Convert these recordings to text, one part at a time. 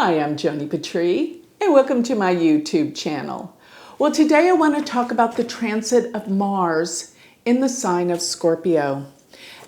Hi, I'm Joni Patry, and welcome to my YouTube channel. Well, today I want to talk about the transit of Mars in the sign of Scorpio.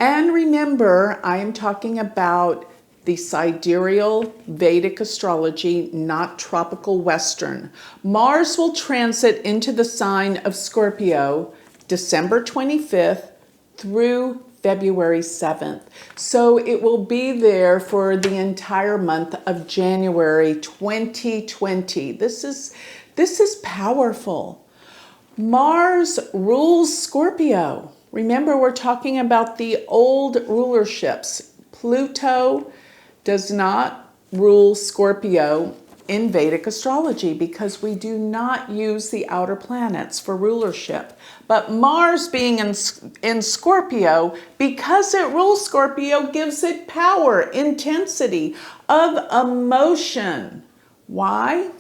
And remember, I am talking about the sidereal Vedic astrology, not tropical Western. Mars will transit into the sign of Scorpio December 25th through February 7th. So it will be there for the entire month of January 2020. This is powerful. Mars rules Scorpio. Remember, we're talking about the old rulerships. Pluto does not rule Scorpio in Vedic astrology because we do not use the outer planets for rulership. But Mars being in Scorpio, because it rules Scorpio, gives it power, intensity of emotion. Why?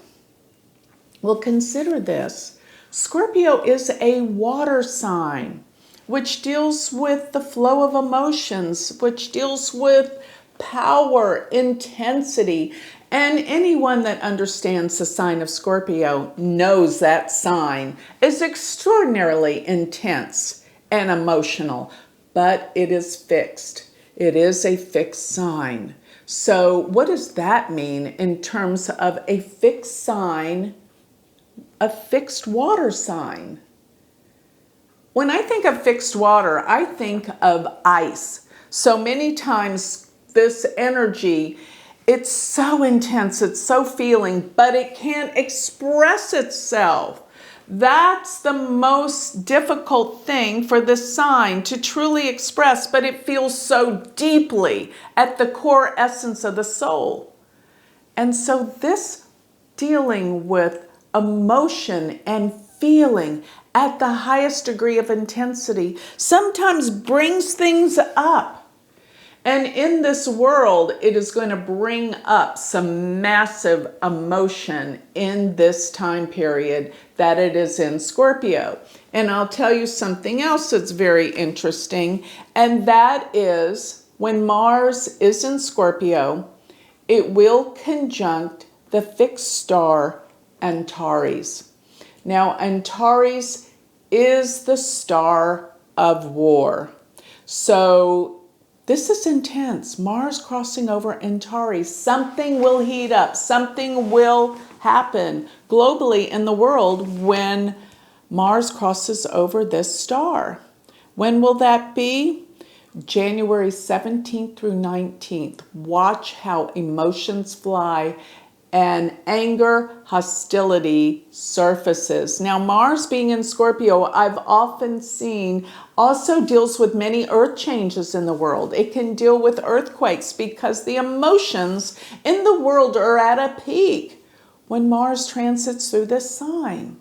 Well, consider this. Scorpio is a water sign, which deals with the flow of emotions, which deals with power, intensity. And anyone that understands the sign of Scorpio knows that sign is extraordinarily intense and emotional, but it is fixed. It is a fixed sign. So what does that mean in terms of a fixed sign, a fixed water sign? When I think of fixed water, I think of ice. So many times this energy, it's so intense, it's so feeling, but it can't express itself. That's the most difficult thing for this sign to truly express, but it feels so deeply at the core essence of the soul. And so this dealing with emotion and feeling at the highest degree of intensity sometimes brings things up. And in this world, it is going to bring up some massive emotion in this time period that it is in Scorpio. And I'll tell you something else that's very interesting, and that is when Mars is in Scorpio, it will conjunct the fixed star Antares. Now, Antares is the star of war. So this is intense. Mars crossing over Antares. Something will heat up. Something will happen globally in the world when Mars crosses over this star. When will that be? January 17th through 19th. Watch how emotions fly and anger, hostility surfaces. Now, Mars being in Scorpio, I've often seen also deals with many earth changes in the world. It can deal with earthquakes because the emotions in the world are at a peak when Mars transits through this sign.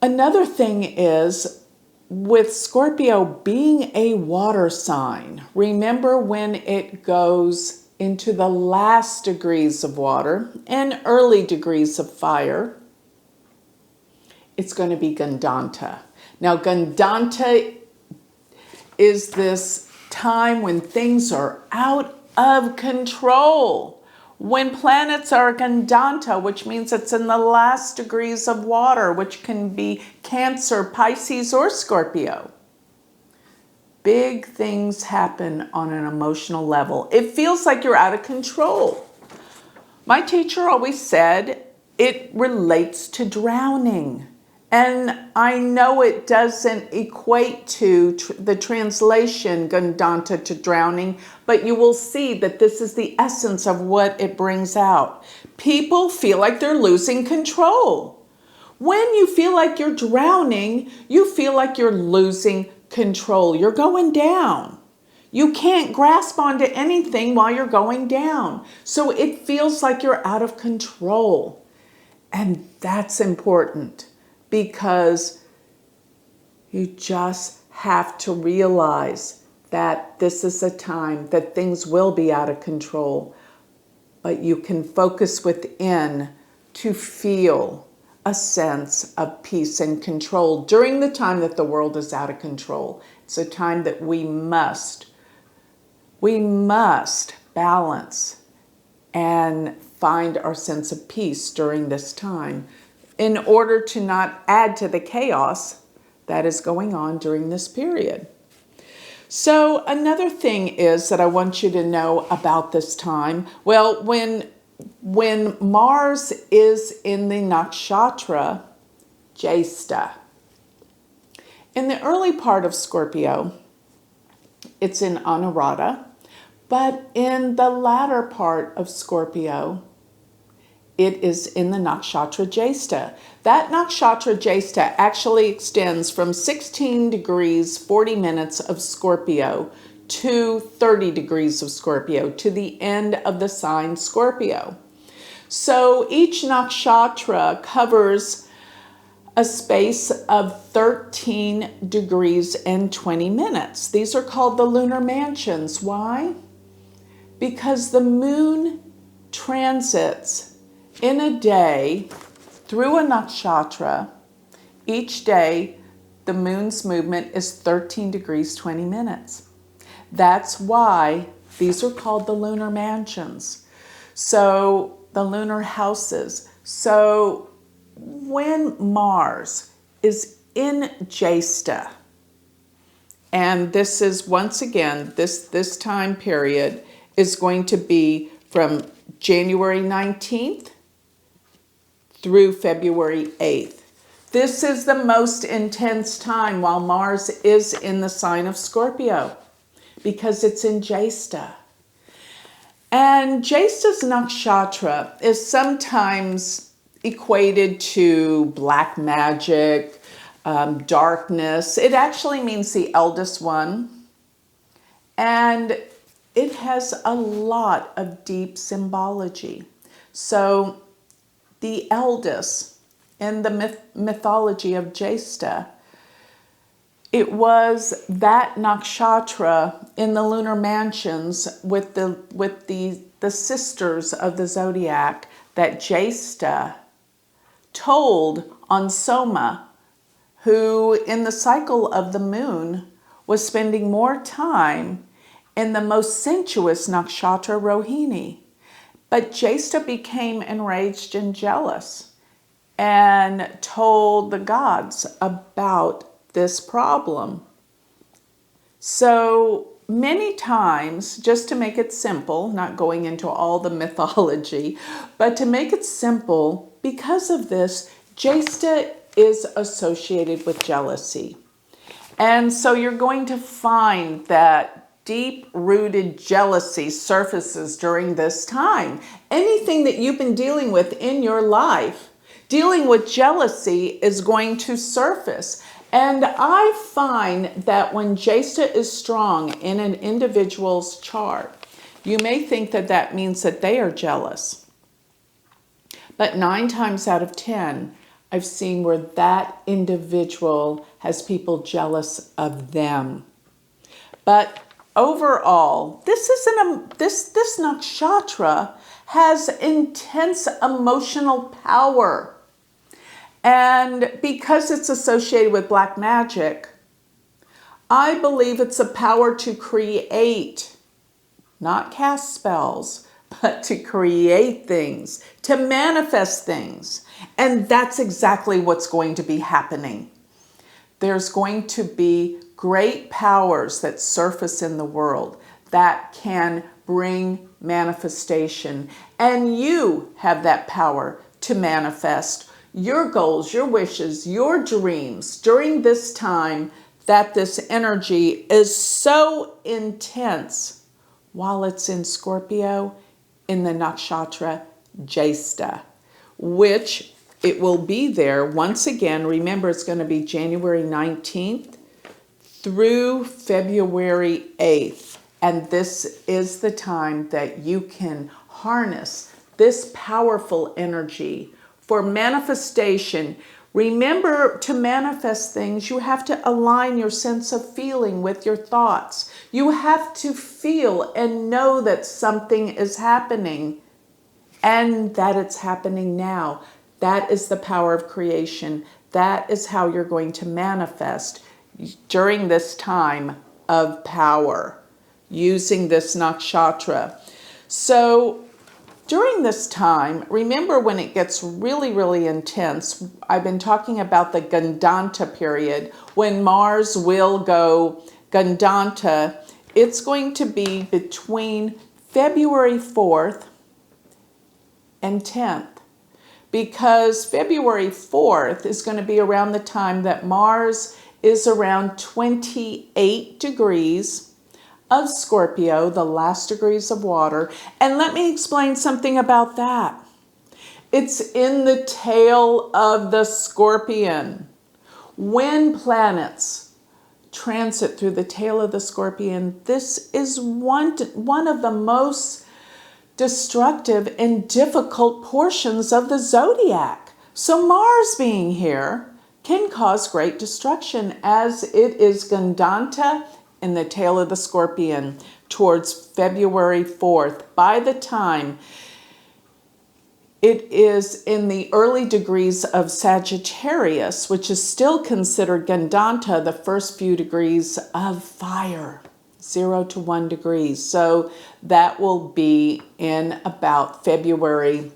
Another thing is, with Scorpio being a water sign, remember when it goes into the last degrees of water and early degrees of fire, it's going to be Gandanta. Now, Gandanta is this time when things are out of control. When planets are Gandanta, which means it's in the last degrees of water, which can be Cancer, Pisces, or Scorpio. Big things happen on an emotional level. It feels like you're out of control. My teacher always said it relates to drowning. And I know it doesn't equate to the translation Gandanta to drowning, but you will see that this is the essence of what it brings out. People feel like they're losing control. When you feel like you're drowning, you feel like you're losing control. You're going down. You can't grasp onto anything while you're going down. So it feels like you're out of control. And that's important because you just have to realize that this is a time that things will be out of control, but you can focus within to feel a sense of peace and control during the time that the world is out of control. It's a time that we must balance and find our sense of peace during this time in order to not add to the chaos that is going on during this period. So another thing is that I want you to know about this time. Well, when Mars is in the nakshatra Jyestha, in the early part of Scorpio, it's in Antares, but in the latter part of Scorpio, it is in the nakshatra Jyestha. That nakshatra Jyestha actually extends from 16 degrees 40 minutes of Scorpio to 30 degrees of Scorpio, to the end of the sign Scorpio. So each nakshatra covers a space of 13 degrees and 20 minutes. These are called the lunar mansions. Why? Because the moon transits in a day through a nakshatra. Each day, the moon's movement is 13 degrees 20 minutes. That's why these are called the lunar mansions. So the lunar houses. So when Mars is in Jyestha, and this is once again, this time period is going to be from January 19th through February 8th. This is the most intense time while Mars is in the sign of Scorpio because it's in Jyestha. And Jyestha's nakshatra is sometimes equated to black magic, darkness. It actually means the eldest one. And it has a lot of deep symbology. So the eldest in the mythology of Jyestha, it was that nakshatra in the lunar mansions with the sisters of the zodiac that Jyestha told on Soma, who in the cycle of the moon was spending more time in the most sensuous nakshatra Rohini. But Jyestha became enraged and jealous and told the gods about this problem. So many times, just to make it simple, not going into all the mythology, but to make it simple, because of this, Jyestha is associated with jealousy. And so you're going to find that deep-rooted jealousy surfaces during this time. Anything that you've been dealing with in your life, dealing with jealousy is going to surface. And I find that when Jyestha is strong in an individual's chart, you may think that that means that they are jealous. But 9 times out of 10, I've seen where that individual has people jealous of them. But overall, this nakshatra has intense emotional power. And because it's associated with black magic, I believe it's a power to create, not cast spells, but to create things, to manifest things. And that's exactly what's going to be happening. There's going to be great powers that surface in the world that can bring manifestation. And you have that power to manifest your goals, your wishes, your dreams during this time that this energy is so intense while it's in Scorpio in the nakshatra Jyestha, which it will be there once again. Remember, it's going to be January 19th through February 8th. And this is the time that you can harness this powerful energy for manifestation. Remember, to manifest things, you have to align your sense of feeling with your thoughts. You have to feel and know that something is happening and that it's happening now. That is the power of creation. That is how you're going to manifest during this time of power, using this nakshatra. So During this time, remember when it gets really, really intense, I've been talking about the Gandanta period, when Mars will go Gandanta. It's going to be between February 4th and 10th, because February 4th is going to be around the time that Mars is around 28 degrees of Scorpio, the last degrees of water. And let me explain something about that. It's in the tail of the Scorpion. When planets transit through the tail of the Scorpion, this is one of the most destructive and difficult portions of the zodiac. So Mars being here can cause great destruction, as it is Gandanta in the tail of the Scorpion towards February 4th. By the time it is in the early degrees of Sagittarius, which is still considered Gandanta, the first few degrees of fire, 0 to 1 degrees. So that will be in about February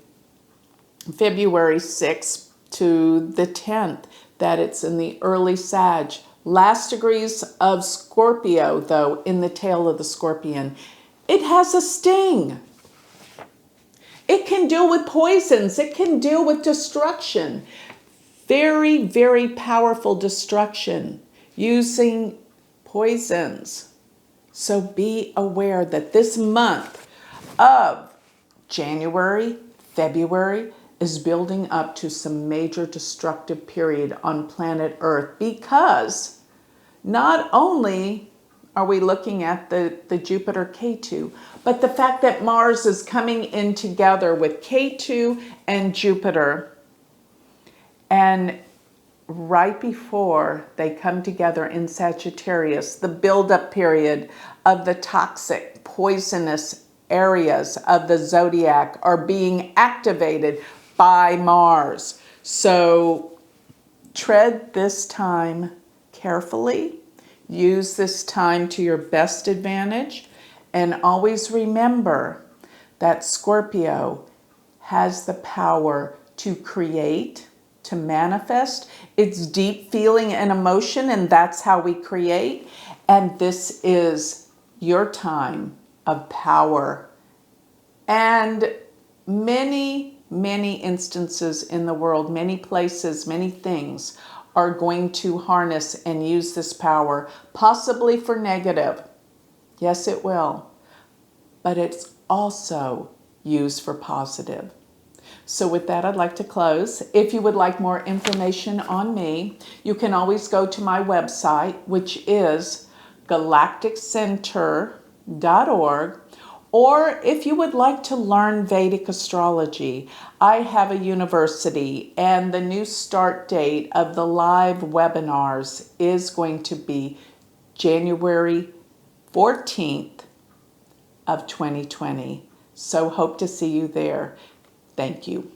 6th to the 10th, that it's in the early Sag. Last degrees of Scorpio, though, in the tail of the Scorpion. It has a sting. It can deal with poisons. It can deal with destruction. Very, very powerful destruction using poisons. So be aware that this month of January, February, is building up to some major destructive period on planet Earth, because not only are we looking at the Jupiter K2, but the fact that Mars is coming in together with K2 and Jupiter, and right before they come together in Sagittarius, the buildup period of the toxic, poisonous areas of the zodiac are being activated by Mars. So tread this time carefully. Use this time to your best advantage. And always remember that Scorpio has the power to create, to manifest. It's deep feeling and emotion, and that's how we create. And this is your time of power. And many instances in the world, many places, many things are going to harness and use this power, possibly for negative. Yes, it will. But it's also used for positive. So with that, I'd like to close. If you would like more information on me, you can always go to my website, which is galacticcenter.org. Or if you would like to learn Vedic astrology, I have a university, and the new start date of the live webinars is going to be January 14th of 2020. So hope to see you there. Thank you.